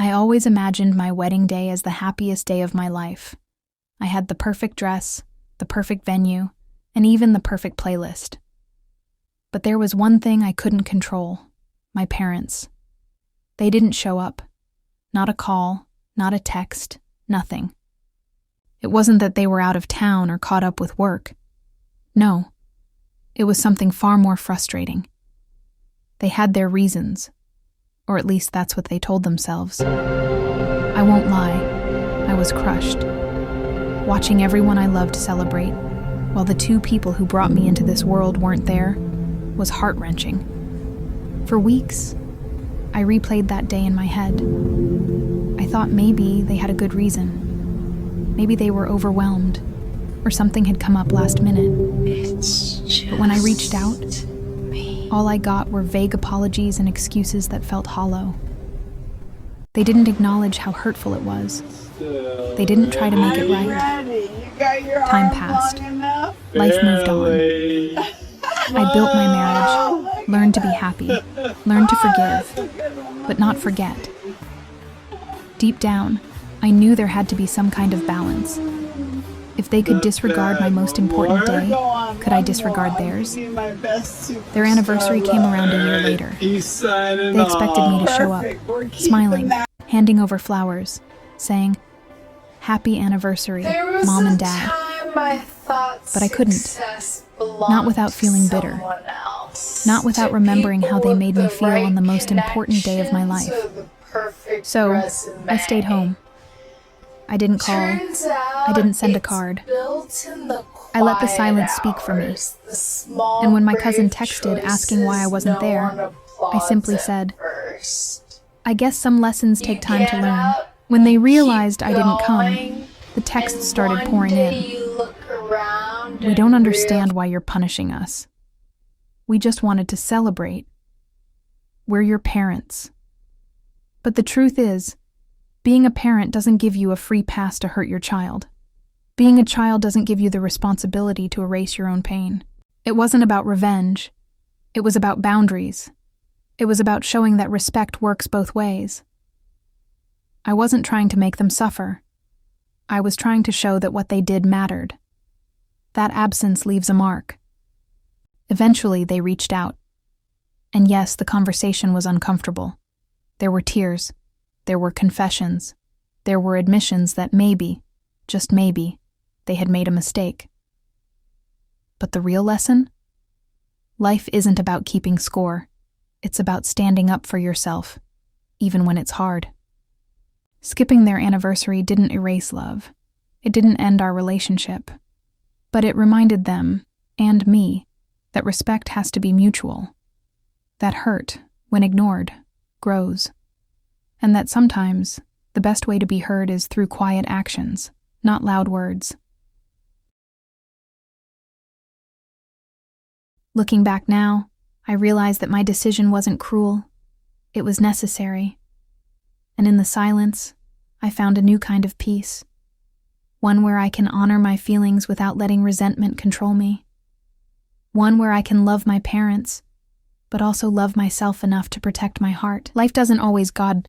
I always imagined my wedding day as the happiest day of my life. I had the perfect dress, the perfect venue, and even the perfect playlist. But there was one thing I couldn't control: my parents. They didn't show up. Not a call, not a text, nothing. It wasn't that they were out of town or caught up with work. No, it was something far more frustrating. They had their reasons, or at least that's what they told themselves. I won't lie, I was crushed. Watching everyone I loved celebrate, while the two people who brought me into this world weren't there, was heart-wrenching. For weeks, I replayed that day in my head. I thought maybe they had a good reason. Maybe they were overwhelmed, or something had come up last minute. But when I reached out, all I got were vague apologies and excuses that felt hollow. They didn't acknowledge how hurtful it was. They didn't try to make it right. Time passed. Life moved on. I built my marriage, learned to be happy, learned to forgive, but not forget. Deep down, I knew there had to be some kind of balance. If they could disregard my most important day, could I disregard theirs? Their anniversary came around a year later. They expected me to show up, smiling, handing over flowers, saying, "Happy anniversary, Mom and Dad." But I couldn't. Not without feeling bitter. Not without remembering how they made me feel on the most important day of my life. So, I stayed home. I didn't call. I didn't send a card. I let the silence speak for me. And when my cousin texted asking why I wasn't there, I simply said, "I guess some lessons take time to learn." When they realized I didn't come, the texts started pouring in. "We don't understand why you're punishing us. We just wanted to celebrate. We're your parents." But the truth is, being a parent doesn't give you a free pass to hurt your child. Being a child doesn't give you the responsibility to erase your own pain. It wasn't about revenge. It was about boundaries. It was about showing that respect works both ways. I wasn't trying to make them suffer. I was trying to show that what they did mattered. That absence leaves a mark. Eventually, they reached out. And yes, the conversation was uncomfortable. There were tears. There were confessions. There were admissions that maybe, just maybe, they had made a mistake. But the real lesson? Life isn't about keeping score. It's about standing up for yourself, even when it's hard. Skipping their anniversary didn't erase love. It didn't end our relationship. But it reminded them, and me, that respect has to be mutual. That hurt, when ignored, grows. And that sometimes, the best way to be heard is through quiet actions, not loud words. Looking back now, I realize that my decision wasn't cruel. It was necessary. And in the silence, I found a new kind of peace. One where I can honor my feelings without letting resentment control me. One where I can love my parents, but also love myself enough to protect my heart. Life doesn't always guide